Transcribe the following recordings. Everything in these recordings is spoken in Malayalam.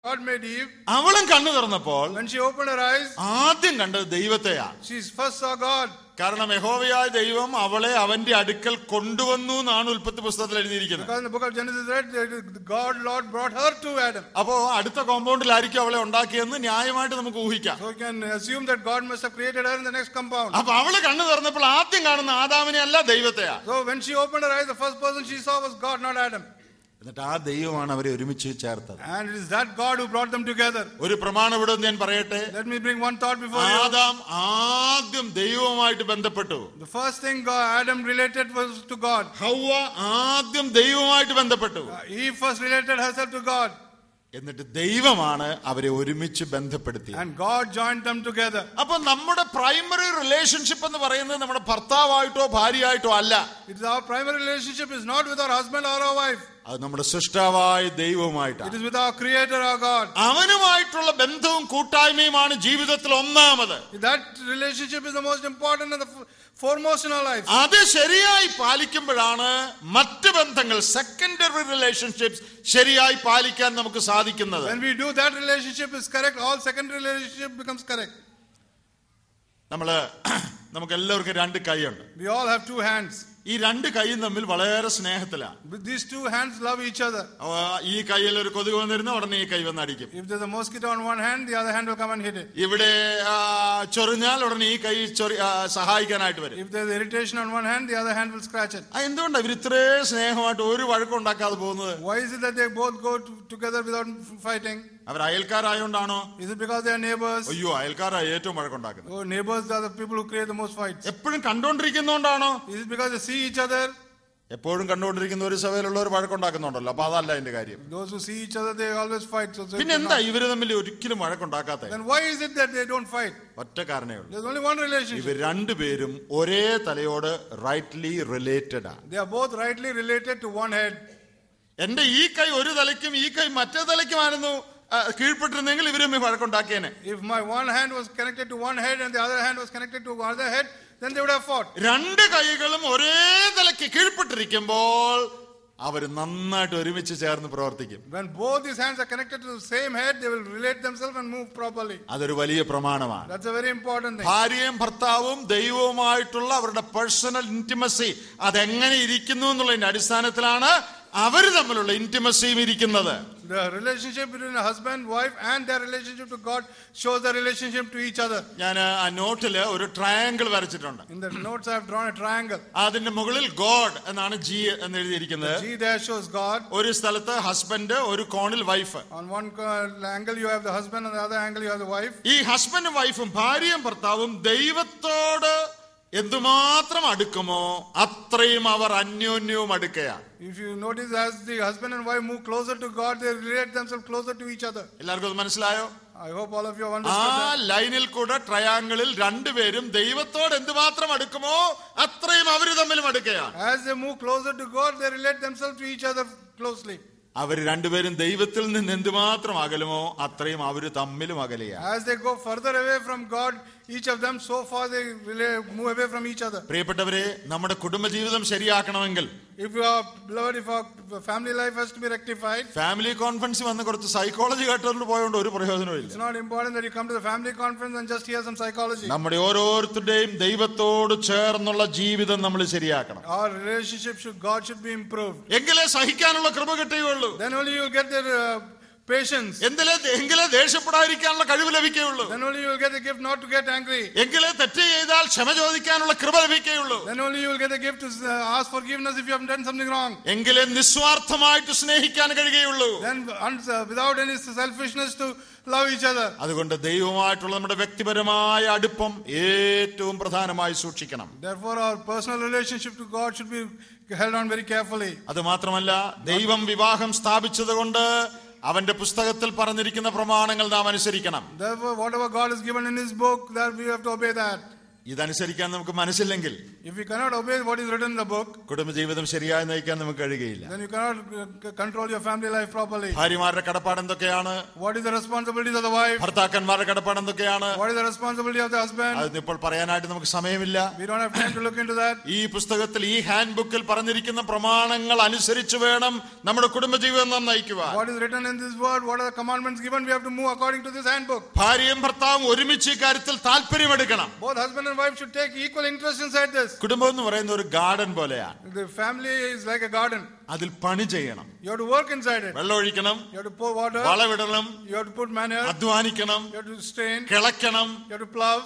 God made Eve. അവളും കണ്ണു തുറന്നപ്പോൾ When she opened her eyes, ആദ്യം കണ്ടത് ദൈവത്തെയാ. she first saw God. കാരണം യഹോവയായ ദൈവം അവളെ അവന്റെ അടുക്കൽ കൊണ്ടുവന്നു എന്നാണ് ഉൽപ്പത്തി പുസ്തകത്തിൽ എഴുതിയിരിക്കുന്നത്. Because in the book of Genesis read, God Lord brought her to Adam. അപ്പോ അടുത്ത കോമ്പൗണ്ടിലായിരിക്കും അവളെ ഉണ്ടാക്കിയെന്ന് ന്യായമായിട്ട് നമുക്ക് ഊഹിക്കാം. So you can assume that God must have created her in the next compound. അപ്പൊ അവള് കണ്ണു തുറന്നപ്പോൾ ആദ്യം കാണുന്ന ആദാമിനെ അല്ല, ദൈവത്തെയാ. So when she opened her eyes, the first person she saw was God, not Adam. എന്നിട്ട് ആ ദൈവമാണ് അവരെ ഒരുമിച്ച് ചേർത്തത്. And it is that God who brought them together. ഒരു പ്രമാണം ഇവിടെ ഞാൻ പറയട്ടെ. Let me bring one thought before you. Adam ആദ്യം ദൈവവുമായിട്ട് ബന്ധപ്പെട്ടു. The first thing Adam related was to God. ഹവ്വ ആദ്യം ദൈവവുമായിട്ട് ബന്ധപ്പെട്ടു. Eve first related herself to God. എന്നിട്ട് ദൈവമാണ് അവരെ ഒരുമിച്ച് ബന്ധപ്പെടുത്തിയത്. And God joined them together. അപ്പൊ നമ്മുടെ പ്രൈമറി റിലേഷൻഷിപ്പ് എന്ന് പറയുന്നത് നമ്മുടെ ഭർത്താവായിട്ടോ ഭാര്യയായിട്ടോ അല്ല. It is our primary relationship is not with our husband or our wife. അത് നമ്മുടെ സൃഷ്ടാവായ ദൈവവുമായിട്ടാണ്. It is with our creator, our God. അവനുമായിട്ടുള്ള ബന്ധവും കൂട്ടായ്മയുമാണ് ജീവിതത്തിൽ ഒന്നാമത്. That relationship is the most important and the foremost in our life. അത് ശരിയായി പാലിക്കുമ്പോഴാണ് മറ്റ് ബന്ധങ്ങൾ, സെക്കൻഡറി റിലേഷൻഷിപ്സ് ശരിയായി പാലിക്കാൻ നമുക്ക് സാധിക്കുന്നത്. When we do that, relationship is correct, all secondary relationship becomes correct. നമുക്ക് എല്ലാവർക്കും രണ്ട് കൈയുണ്ട്. We all have two hands. ഈ രണ്ട് കൈയും തമ്മിൽ വളരെ സ്നേഹത്തിലാണ്. These two hands love each other. ഈ കൈയിൽ ഒരു കൊതുക് വന്നിരുന്ന ഉടനെ ഈ കൈ വന്ന് അടിക്കും. If there's a mosquito on one hand, the other hand will come and hit it. ഇവിടെ ചൊറിഞ്ഞാൽ ഉടനെ ഈ കൈ സഹായിക്കാനായിട്ട് വരും. If there's irritation on one hand, the other hand will scratch it. എന്തുകൊണ്ടാണ് ഇവർ ഇത്രയും സ്നേഹമായിട്ട് ഒരു വഴക്കുണ്ടാക്കാതെ പോകുന്നത്? Why is it that they both go together without fighting? Our അയൽക്കാരായോണ്ടാണോ? Is it because they are neighbors? അയ്യോ, അയൽക്കാരായ ഏറ്റവും വഴക്കുണ്ടാക്കുന്നത്. Oh, neighbors are the people who create the most fights. എപ്പോഴും കണ്ടോണ്ടിരിക്കുന്നോണ്ടാണോ? Is it because they see each other? എപ്പോഴും കണ്ടുകൊണ്ടിരിക്കുന്ന ഒരു സഭയിലുള്ളവർ വഴക്കുണ്ടാക്കുന്നുണ്ടല്ലോ. അപ്പൊ അതല്ല എന്റെ കാര്യം. Those who see each other, they always fight. പിന്നെ എന്താ ഇവര് തമ്മിൽ ഒരിക്കലും വഴക്കുണ്ടാക്കാത്ത? Then why is it that they don't fight? ഒറ്റ കാരണമേ ഉള്ളൂ. There's only one relationship. ഇവർ രണ്ടുപേരും ഒരേ തലയോട് റൈറ്റ്ലി റിലേറ്റഡ് ആണ്. They are both rightly related to one head. എന്റെ ഈ കൈ ഒരു തലയ്ക്കും ഈ കൈ മറ്റേ തലയ്ക്കുമായിരുന്നു കീഴ്പ്പെട്ടിരുന്നെങ്കിൽ ഇവരും വഴക്കുണ്ടാക്കിയേനെ. If my one hand was connected to one head and the other hand was connected to another head, then they would have fought. രണ്ട് കൈകളും ഒരേ തലയ്ക്ക് കീഴ്പ്പെട്ടിരിക്കുമ്പോൾ അവർ നന്നായിട്ട് ഒരുമിച്ച് ചേർന്ന് പ്രവർത്തിക്കും. When both these hands are connected to the same head, they will relate themselves and move properly. അതൊരു വലിയ പ്രമാണമാണ്. That's a very important thing. ഭാര്യയും ഭർത്താവും ദൈവവുമായിട്ടുള്ള അവരുടെ പേഴ്സണൽ ഇന്റിമസി അതെങ്ങനെ ഇരിക്കുന്നു എന്നുള്ളതിന്റെ അടിസ്ഥാനത്തിലാണ് അവർ തമ്മിലുള്ള ഇന്റിമസിയും ഇരിക്കുന്നത്. The relationship between a husband, wife and their relationship to God shows the relationship to each other. ഞാൻ ആ നോട്ടില് ഒരു ട്രയാങ്കിൾ വരച്ചിട്ടുണ്ട്. In the notes I have drawn a triangle. അതിന്റെ മുകളിൽ ഗോഡ് എന്നാണ് ജി എന്ന് എഴുതിയിരിക്കുന്നത്. G there shows God. ഒരു സ്ഥലത്ത് ഹസ്ബൻഡ്, ഒരു കോണിൽ wife. On one angle you have the husband, on the other angle you have the wife. ഈ ഹസ്ബൻഡും വൈഫും ഭാര്യയും ഭർത്താവും ദൈവത്തോട് എന്തുമാത്രം അടുക്കുമോ അത്രയും അവർ അന്യോന്യവും അടുക്കയാണ്. If you notice, as the husband and wife move closer to God, they relate themselves closer to each other. എല്ലാവർക്കും അത് മനസ്സിലായോ? I hope all of you have understood that. ആ ലൈനിൽ കൂടെ ട്രയാങ്കിളിൽ രണ്ടുപേരും ദൈവത്തോട് എന്തുമാത്രം അടുക്കുമോ അത്രയും അവര് തമ്മിലും അടുക്കയാണ്. As they move closer to God, they relate themselves to each other closely. അവർ രണ്ടുപേരും ദൈവത്തിൽ നിന്ന് എന്തുമാത്രം അകലുമോ അത്രയും അവര് തമ്മിലും അകലെയാണ്. As they go further away from God, each of them so far they move away from each other. പ്രിയപ്പെട്ടവരെ, നമ്മുടെ കുടുംബജീവിതം ശരിയാക്കണമെങ്കിൽ, if you are beloved, if our family life has to be rectified, family conference വന്ന് കുറച്ച് സൈക്കോളജി കേട്ടോണ്ട് പോയോണ്ട് ഒരു പ്രയോജനമില്ല. it's not important that you come to the family conference and just hear some psychology. നമ്മുടെ ഓരോരുത്തരുടെയും ദൈവത്തോട് ചേർന്നുള്ള ജീവിതം നമ്മൾ ശരിയാക്കണം. Our relationship God should be improved. എങ്കിലേ സഹിക്കാനുള്ള കൃപ കിട്ടുകയുള്ളൂ. Then only you will get the patience. എങ്കിലേ ദേഷ്യപ്പെടാതിരിക്കാനുള്ള കഴിവ് ലഭിക്കുകയുള്ളൂ. Then only you will get the gift not to get angry. എങ്കിലേ തെറ്റ് ചെയ്താൽ ക്ഷമ ചോദിക്കാനുള്ള കൃപ ലഭിക്കുകയുള്ളൂ. Then only you will get the gift to ask forgiveness if you have done something wrong. എങ്കിലേ നിസ്വാർത്ഥമായിട്ട് സ്നേഹിക്കാൻ കഴിയുകയുള്ളൂ. Then without any selfishness to love each other. അതുകൊണ്ട് ദൈവവുമായിട്ടുള്ള നമ്മുടെ വ്യക്തിപരമായ അടുപ്പം ഏറ്റവും പ്രധാനമായി സൂക്ഷിക്കണം. Therefore our personal relationship to God should be held on very carefully. അത് മാത്രമല്ല, ദൈവം വിവാഹം സ്ഥാപിച്ചതുകൊണ്ട് അവന്റെ പുസ്തകത്തിൽ പറഞ്ഞിരിക്കുന്ന പ്രമാണങ്ങൾ നാം അനുസരിക്കണം. Therefore whatever God has given in his book, that we have to obey that. ഇതനുസരിക്കാൻ നമുക്ക് മനസ്സില്ലെങ്കിൽ, if we cannot obey what is written in the book, കുടുംബജീവിതം ശരിയായി നയിക്കാൻ നമുക്ക് കഴിയുകയില്ല. then you cannot control your family life properly. ഭാര്യമാരുടെ കടപ്പാട് എന്തൊക്കെയാണ്? What is the responsibilities of the wife? ഭർത്താക്കന്മാരുടെ കടപ്പാട് എന്തൊക്കെയാണ്? What is the responsibility of the husband? അത് ഇപ്പോൾ പറയാനായിട്ട് നമുക്ക് സമയമില്ല. We don't have time to look into that. ഈ പുസ്തകത്തിൽ, ഈ ഹാൻഡ് ബുക്കിൽ പറഞ്ഞിരിക്കുന്ന പ്രമാണങ്ങൾ അനുസരിച്ച് വേണം നമ്മുടെ കുടുംബജീവിതം നാം നയിക്കുവാൻ. What is written in this word? What are the commandments given? We have to move according to this handbook. ഭാര്യയും ഭർത്താവും ഒരുമിച്ച് ഈ കാര്യത്തിൽ താല്പര്യമെടുക്കണം. Both husband and wife should take equal interest inside this. കുടുംബം എന്ന് പറയുന്ന ഒരു ഗാർഡൻ പോലെയാണ്. The family is like a garden. അതിൽ പണി ചെയ്യണം. You have to work inside it. വെള്ളം ഒഴിക്കണം, You have to pour water. വളവിടണം, You have to put manure. അധ്വാനിക്കണം, You have to strain. കിളയ്ക്കണം. You have to plow.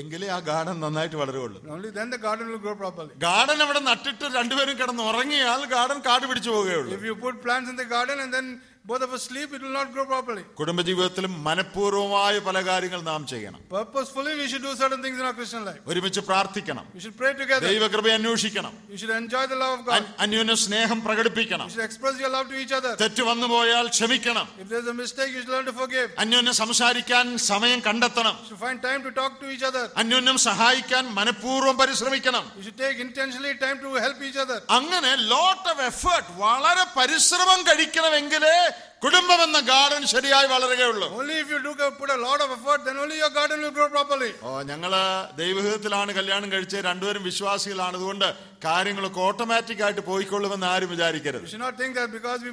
എങ്കിലേ ആ ഗാർഡൻ നന്നായിട്ട് വളരുകയുള്ളൂ. Only then the garden will grow properly. Garden അവിടെ നട്ടിട്ട് രണ്ടുപേരും കിടന്ന് ഉറങ്ങിയാൽ ഗാർഡൻ കാട് പിടിച്ചു പോവുകയുള്ളൂ. If you put plants in the garden and then both of us sleep, it will not grow properly. കുടുംബജീവിതത്തിലും മനഃപൂർവമായ പല കാര്യങ്ങൾ നാം ചെയ്യണം. Purposefully we should do certain things in our Christian life. ഒരുമിച്ച് പ്രാർത്ഥിക്കണം. We should pray together. ദൈവകൃപ അന്വേഷിക്കണം. You should enjoy the love of God. അന്യോന്യ സ്നേഹം പ്രകടിപ്പിക്കണം. You should express your love to each other. തെറ്റ് വന്നു പോയാൽ ക്ഷമിക്കണം. If there is a mistake, you should learn to forgive. അന്യോന്യം സംസാരിക്കാൻ സമയം കണ്ടെത്തണം. You should find time to talk to each other. അന്യോന്യം സഹായിക്കാൻ മനഃപൂർവ്വം പരിശ്രമിക്കണം. You should take intentionally time to help each other. അങ്ങനെ ലോട്ട് ഓഫ് എഫേർട്ട്, വളരെ പരിശ്രമം കഴിക്കണമെങ്കിലേ കുടുംബം എന്ന ഗാർഡൻ ശരിയായി വളരുകയുള്ളൂ. Only if you put a lot of effort, then only your garden will grow properly. ഞങ്ങള് ദൈവഹിതത്തിലാണ് കല്യാണം കഴിച്ച് രണ്ടുപേരും വിശ്വാസികളാണ്, അതുകൊണ്ട് കാര്യങ്ങളൊക്കെ ഓട്ടോമാറ്റിക് ആയിട്ട് പോയിക്കൊള്ളുമെന്ന് ആരും വിചാരിക്കരുത്. You should not think that because we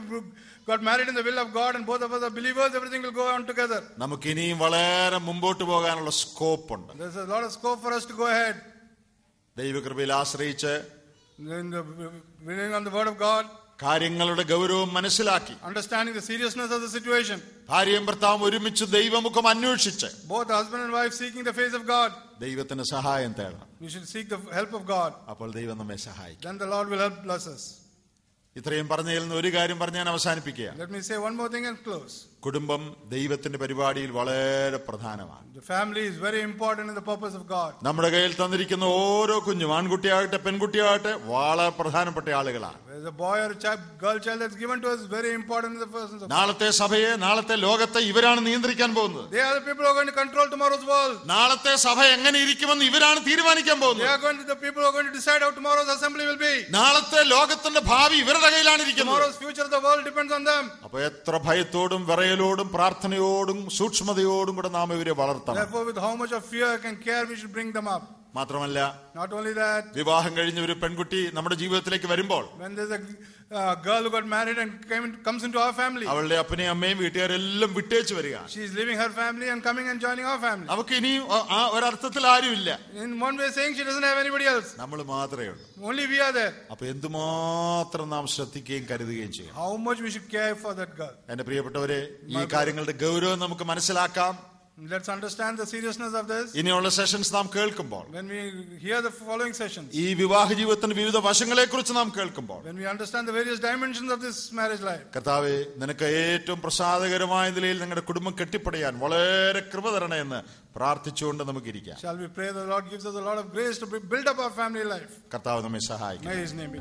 got married in the will of God and both of us are believers, everything will go on together. നമുക്ക് ഇനിയും വളരെ മുമ്പോട്ട് പോകാനുള്ള സ്കോപ്പ് ഉണ്ട്. There's a lot of scope for us to go ahead. ദൈവകൃപയിൽ ആശ്രയിച്ച് Relying on the word of God, കാര്യങ്ങളുടെ ഗൗരവം മനസ്സിലാക്കി, understanding the seriousness of the situation, ഭാര്യയും ഭർത്താവും ഒരുമിച്ച് ദൈവമുഖം അന്വേഷിച്ച്, both husband and wife seeking the face of God, ദൈവത്തിന് സഹായം തേടണം. we should seek the help of God. അപ്പോൾ ദൈവം നമ്മെ സഹായിക്കും. Then the Lord will help bless us. ഇത്രയും പറഞ്ഞതിൽ നിന്ന് ഒരു കാര്യം പറഞ്ഞ് ഞാൻ അവസാനിപ്പിക്കുക. Let me say one more thing and close. കുടുംബം ദൈവത്തിന്റെ പരിപാടിയിൽ വളരെ പ്രധാനമാണ്. The family is very important in the purpose of God. നമ്മുടെ കയ്യിൽ തന്നിരിക്കുന്ന ഓരോ കുഞ്ഞും, ആൺകുട്ടിയാകട്ടെ പെൺകുട്ടിയാകട്ടെ, വളരെ പ്രധാനപ്പെട്ട ആളുകളാണ്. There's a boy or a girl child that's given to us is very important in the person of God. നാളത്തെ സഭയെ, നാളത്തെ ലോകത്തെ ഇവരാണ് നിയന്ത്രിക്കാൻ പോകുന്നത്. They are the people who are going to control tomorrow's world. നാളത്തെ സഭ എങ്ങനെ ഇരിക്കുമെന്ന് ഇവരാണ് തീരുമാനിക്കാൻ They പോകുന്നത്. are going to the people who are going to decide how tomorrow's assembly will be. നാളത്തെ ലോകത്തിന്റെ ഭാവി ഇവരുടെ കയ്യിലാണ് ഇരിക്കുന്നത്. Tomorrow's future of the world depends on them. അപ്പൊ എത്ര ഭയത്തോടും വിറയലോടും പ്രാർത്ഥനയോടും സൂക്ഷ്മതയോടും കൂടെ നാം ഇവരെ വളർത്തണം. Therefore, with how much of fear and care we should bring them up. മാത്രമല്ല, not only that, വിവാഹം കഴിഞ്ഞ ഒരു പെൺകുട്ടി നമ്മുടെ ജീവിതത്തിലേക്ക് വരുമ്പോൾ, when there's a girl who got married and comes into our family, അവളുടെ അപ്പനെയും അമ്മയും വീട്ടുകാരെല്ലാം വിട്ടേച്ച് വരിക. she is leaving her family and coming and joining our family. അവൾക്ക് ഇനി ആ ഒരർത്ഥത്തിൽ ആരുമില്ല. In one way saying, she doesn't have anybody else. നമ്മൾ മാത്രമേ ഉള്ളൂ. Only we are there. അപ്പൊ എന്തുമാത്രം നാം ശ്രദ്ധിക്കുകയും കരുതുകയും ചെയ്യും. How much we should care for that girl. എന്റെ പ്രിയപ്പെട്ടവരെ, ഈ കാര്യങ്ങളുടെ ഗൗരവം നമുക്ക് മനസ്സിലാക്കാം. Let's understand the seriousness of this. ഇനിയുള്ള സെഷൻസ് നാം കേൾക്കുമ്പോൾ, when we hear the following sessions, ഈ വിവാഹ ജീവിതത്തിന്റെ വിവിധ വശങ്ങളെ കുറിച്ച് നാം കേൾക്കുമ്പോൾ, when we understand the various dimensions of this marriage life, കർത്താവേ, നിനക്ക് ഏറ്റവും പ്രസാദകരമായ നിലയിൽ നിങ്ങളുടെ കുടുംബം കെട്ടിപ്പടയാൻ വളരെ കൃപ തരണേ എന്ന് പ്രാർത്ഥിച്ചുകൊണ്ട് നമുക്കിരിക്കാം. Shall we pray the Lord gives us a lot of grace to build up our family life. കർത്താവ് നമ്മെ സഹായിക്കും. May His name be